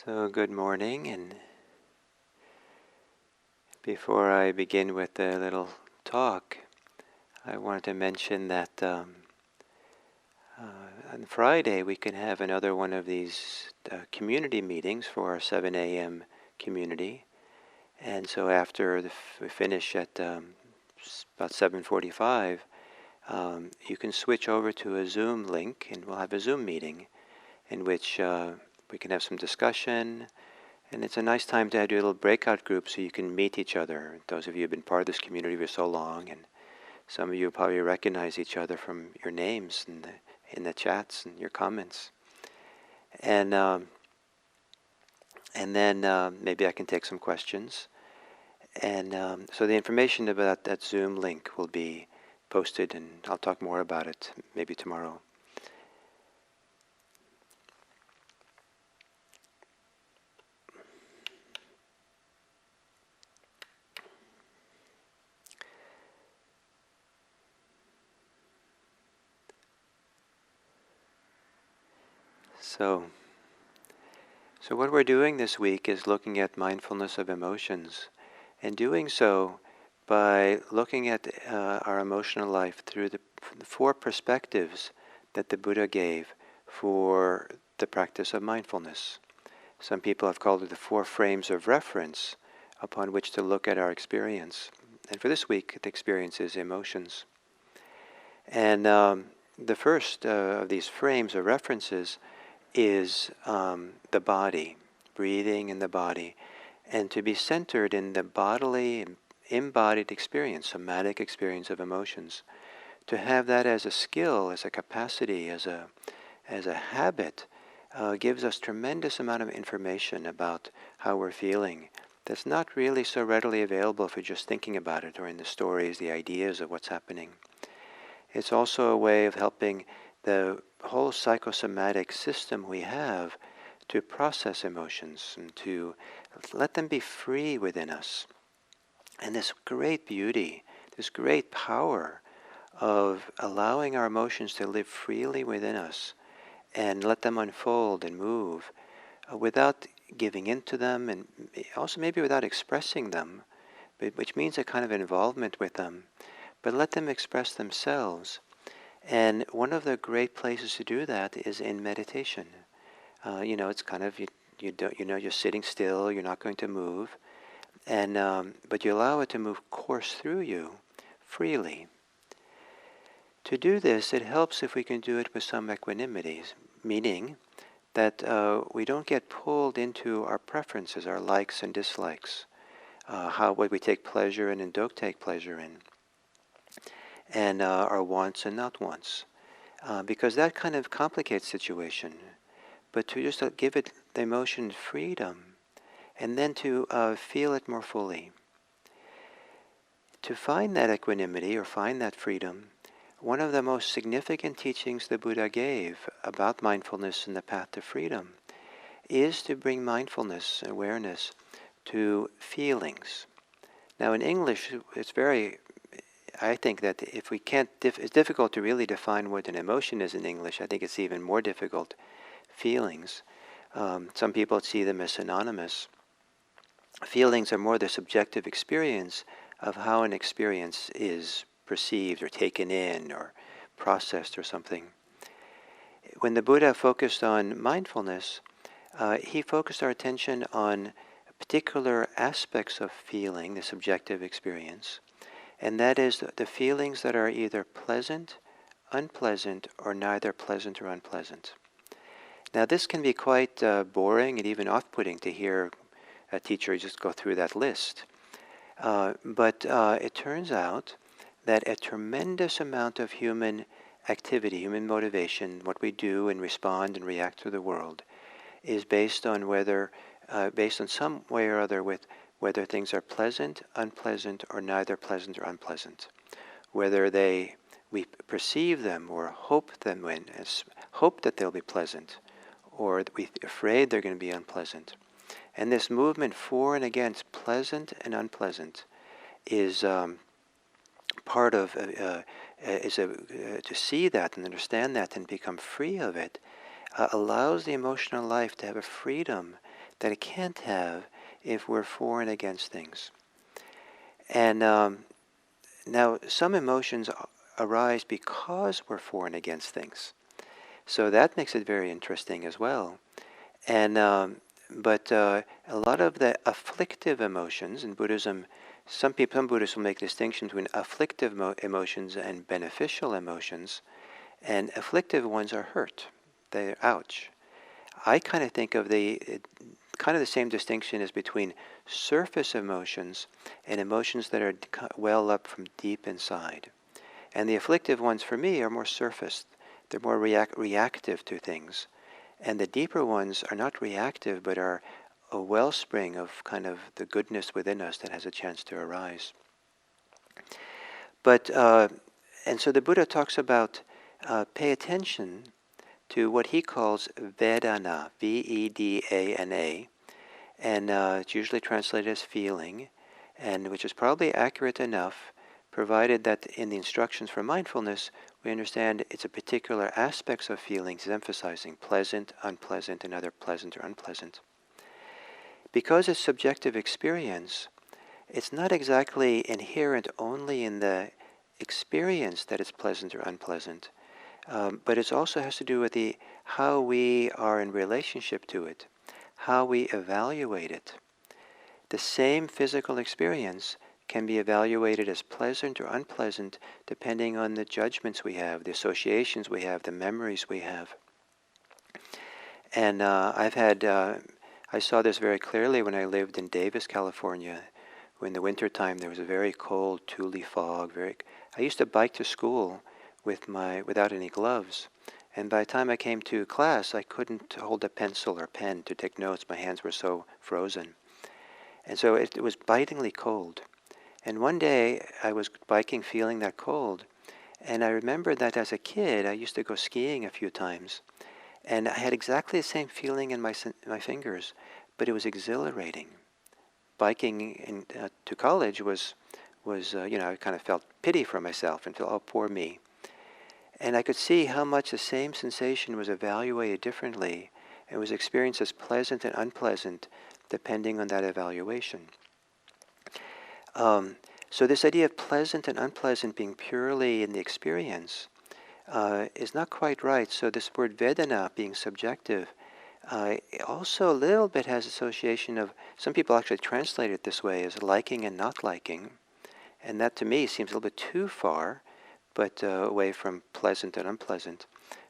So good morning, and before I begin with the little talk, I wanted to mention that on Friday we can have another one of these community meetings for our 7 a.m. community. And so after we finish at about 7:45, you can switch over to a Zoom link, and we'll have a Zoom meeting in which we can have some discussion. And it's a nice time to do a little breakout group so you can meet each other. Those of you who have been part of this community for so long, and some of you probably recognize each other from your names in the chats and your comments. And then maybe I can take some questions. And so the information about that Zoom link will be posted, and I'll talk more about it maybe tomorrow. So what we're doing this week is looking at mindfulness of emotions, and doing so by looking at our emotional life through the four perspectives that the Buddha gave for the practice of mindfulness. Some people have called it the four frames of reference upon which to look at our experience. And for this week, the experience is emotions. And the first of these frames of references is the body, breathing in the body, and to be centered in the bodily, embodied experience, somatic experience of emotions. To have that as a skill, as a capacity, as a habit, gives us tremendous amount of information about how we're feeling that's not really so readily available if you're just thinking about it or in the stories, the ideas of what's happening. It's also a way of helping the whole psychosomatic system we have to process emotions and to let them be free within us. And this great beauty, this great power of allowing our emotions to live freely within us and let them unfold and move without giving into them, and also maybe without expressing them, which means a kind of involvement with them, but let them express themselves. And one of the great places to do that is in meditation. It's kind of you're sitting still, you're not going to move, and but you allow it to move course through you freely. To do this, it helps if we can do it with some equanimity, meaning that we don't get pulled into our preferences, our likes and dislikes, what we take pleasure in and don't take pleasure in, and our wants and not wants, because that kind of complicates the situation. But to just give it the emotion freedom, and then to feel it more fully. To find that equanimity or find that freedom, one of the most significant teachings the Buddha gave about mindfulness and the path to freedom is to bring mindfulness, awareness, to feelings. Now in English, I think that if we can't, it's difficult to really define what an emotion is in English. I think it's even more difficult. Feelings. Some people see them as synonymous. Feelings are more the subjective experience of how an experience is perceived or taken in or processed or something. When the Buddha focused on mindfulness, he focused our attention on particular aspects of feeling, the subjective experience, and that is the feelings that are either pleasant, unpleasant, or neither pleasant or unpleasant. Now this can be quite boring and even off-putting to hear a teacher just go through that list. But it turns out that a tremendous amount of human activity, human motivation, what we do and respond and react to the world, is based on some way or other with whether things are pleasant, unpleasant, or neither pleasant or unpleasant. Whether we perceive them or hope that they'll be pleasant, or we're afraid they're going to be unpleasant. And this movement for and against pleasant and unpleasant is part of, to see that and understand that and become free of it, allows the emotional life to have a freedom that it can't have if we're for and against things. And now some emotions arise because we're for and against things. So that makes it very interesting as well. And but a lot of the afflictive emotions in Buddhism, some Buddhists will make distinction between afflictive emotions and beneficial emotions. And afflictive ones are hurt. They're ouch. I kind of think of kind of the same distinction as between surface emotions and emotions that are well up from deep inside. And the afflictive ones for me are more surface. They're more reactive to things. And the deeper ones are not reactive, but are a wellspring of kind of the goodness within us that has a chance to arise. But, and so the Buddha talks about pay attention to what he calls Vedana, Vedana, and it's usually translated as feeling, and which is probably accurate enough, provided that in the instructions for mindfulness, we understand it's a particular aspects of feelings, emphasizing pleasant, unpleasant, and other pleasant or unpleasant. Because it's subjective experience, it's not exactly inherent only in the experience that it's pleasant or unpleasant, but it also has to do with how we are in relationship to it, how we evaluate it. The same physical experience can be evaluated as pleasant or unpleasant depending on the judgments we have, the associations we have, the memories we have. And I saw this very clearly when I lived in Davis, California. In the wintertime there was a very cold, tule fog. I used to bike to school without any gloves. And by the time I came to class, I couldn't hold a pencil or pen to take notes. My hands were so frozen. And so it was bitingly cold. And one day I was biking feeling that cold. And I remember that as a kid, I used to go skiing a few times. And I had exactly the same feeling in my fingers, but it was exhilarating. Biking to college was I kind of felt pity for myself and felt, oh, poor me. And I could see how much the same sensation was evaluated differently and was experienced as pleasant and unpleasant depending on that evaluation. So this idea of pleasant and unpleasant being purely in the experience is not quite right. So this word Vedana being subjective also a little bit has association of, some people actually translate it this way as liking and not liking. And that to me seems a little bit too far, but away from pleasant and unpleasant.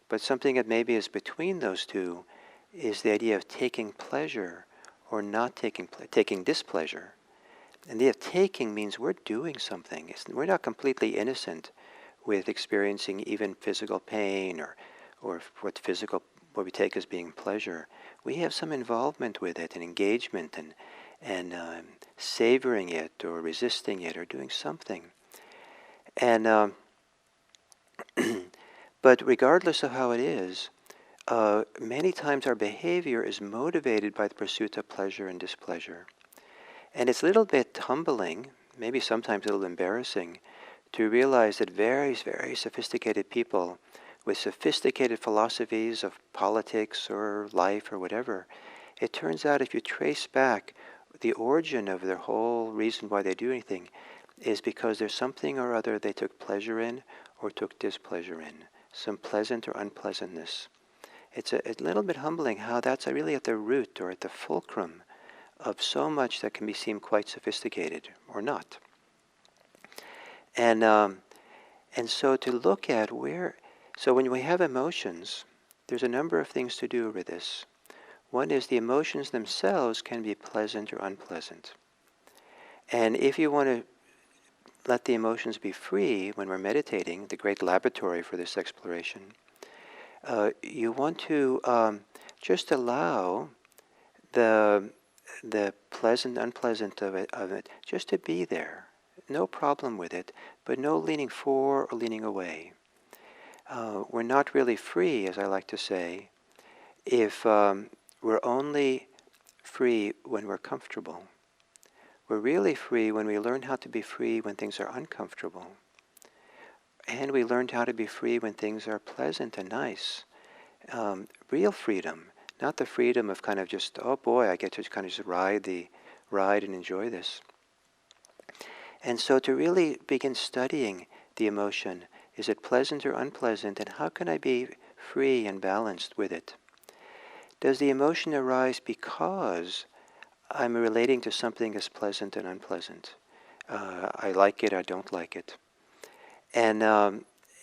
But something that maybe is between those two is the idea of taking pleasure or not taking displeasure. And the idea of taking means we're doing something. We're not completely innocent with experiencing even physical pain or what we take as being pleasure. We have some involvement with it and engagement and savoring it or resisting it or doing something. And but regardless of how it is, many times our behavior is motivated by the pursuit of pleasure and displeasure. And it's a little bit humbling, maybe sometimes a little embarrassing, to realize that very, very sophisticated people with sophisticated philosophies of politics or life or whatever, it turns out if you trace back the origin of their whole reason why they do anything is because there's something or other they took pleasure in or took displeasure in, some pleasant or unpleasantness. It's a little bit humbling how that's really at the root or at the fulcrum of so much that can be seen quite sophisticated or not. And so to look at so when we have emotions, there's a number of things to do with this. One is the emotions themselves can be pleasant or unpleasant. And if you want to let the emotions be free when we're meditating, the great laboratory for this exploration, you want to just allow the pleasant, unpleasant of it just to be there. No problem with it, but no leaning for or leaning away. We're not really free, as I like to say, if we're only free when we're comfortable. We're really free when we learn how to be free when things are uncomfortable. And we learned how to be free when things are pleasant and nice. Real freedom, not the freedom of kind of just, oh boy, I get to kind of just ride and enjoy this. And so to really begin studying the emotion, is it pleasant or unpleasant, and how can I be free and balanced with it? Does the emotion arise because I'm relating to something as pleasant and unpleasant? I like it, I don't like it. And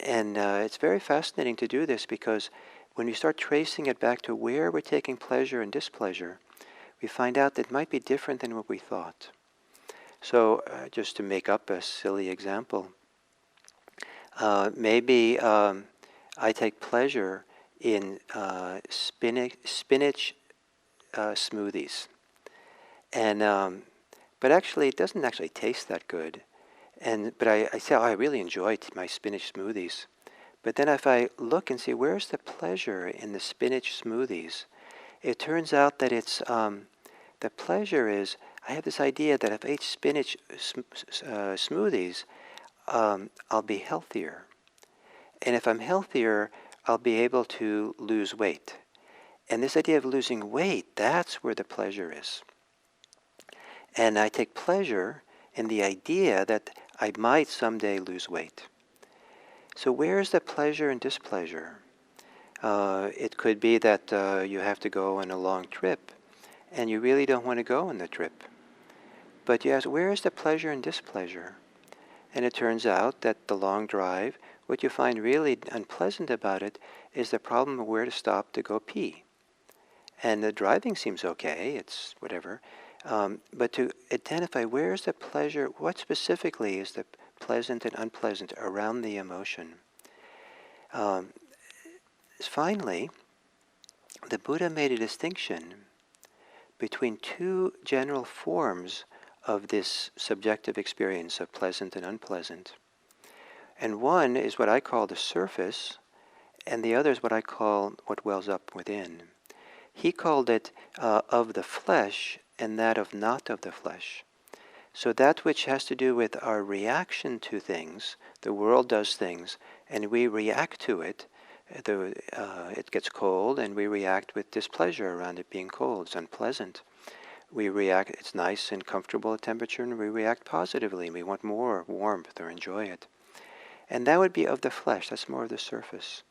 it's very fascinating to do this, because when we start tracing it back to where we're taking pleasure and displeasure, we find out that it might be different than what we thought. So just to make up a silly example, maybe I take pleasure in spinach smoothies, and but actually it doesn't actually taste that good. But I say, oh, I really enjoy my spinach smoothies. But then if I look and see where's the pleasure in the spinach smoothies, it turns out that it's the pleasure is, I have this idea that if I eat spinach smoothies, I'll be healthier. And if I'm healthier, I'll be able to lose weight. And this idea of losing weight, that's where the pleasure is. And I take pleasure in the idea that I might someday lose weight. So where is the pleasure and displeasure? It could be that you have to go on a long trip, and you really don't want to go on the trip. But you ask, where is the pleasure and displeasure? And it turns out that the long drive, what you find really unpleasant about it is the problem of where to stop to go pee. And the driving seems okay, it's whatever. But to identify where is the pleasure, what specifically is the pleasant and unpleasant around the emotion. Finally, the Buddha made a distinction between two general forms of this subjective experience of pleasant and unpleasant. And one is what I call the surface, and the other is what I call what wells up within. He called it of the flesh and that of not of the flesh. So that which has to do with our reaction to things, the world does things, and we react to it. It gets cold, and we react with displeasure around it being cold. It's unpleasant. We react, it's nice and comfortable at temperature, and we react positively. We want more warmth or enjoy it. And that would be of the flesh. That's more of the surface.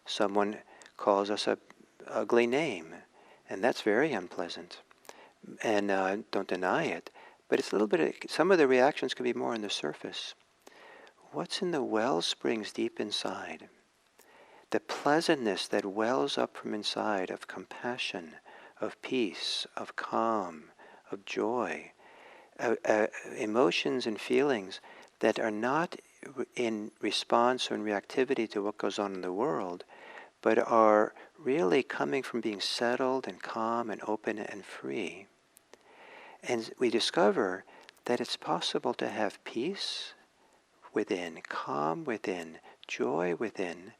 Someone calls us a ugly name, and that's very unpleasant. And don't deny it. But it's a little bit, some of the reactions can be more on the surface. What's in the well springs deep inside? The pleasantness that wells up from inside of compassion, of peace, of calm, of joy, emotions and feelings that are not in response or in reactivity to what goes on in the world, but are really coming from being settled and calm and open and free. And we discover that it's possible to have peace within, calm within, joy within,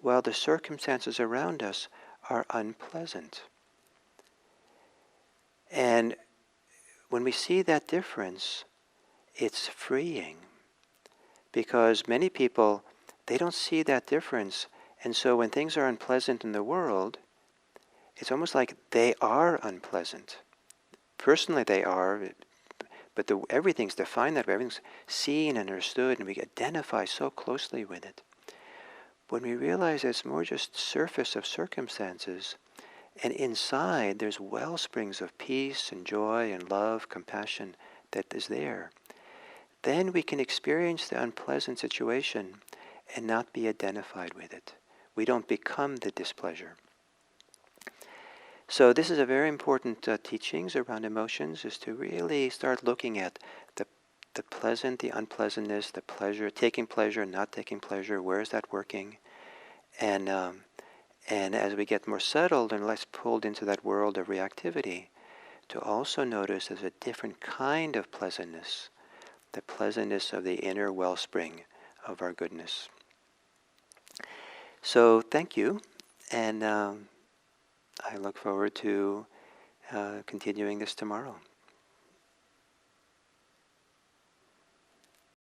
while the circumstances around us are unpleasant. And when we see that difference, it's freeing. Because many people, they don't see that difference. And so when things are unpleasant in the world, it's almost like they are unpleasant. Personally they are, but everything's defined that way. Everything's seen and understood, and we identify so closely with it. When we realize it's more just surface of circumstances, and inside there's well springs of peace and joy and love, compassion that is there, then we can experience the unpleasant situation and not be identified with it. We don't become the displeasure. So this is a very important teachings around emotions, is to really start looking at the pleasant, the unpleasantness, the pleasure, taking pleasure, not taking pleasure, where is that working? And as we get more settled and less pulled into that world of reactivity, to also notice there's a different kind of pleasantness, the pleasantness of the inner wellspring of our goodness. So thank you, and I look forward to continuing this tomorrow.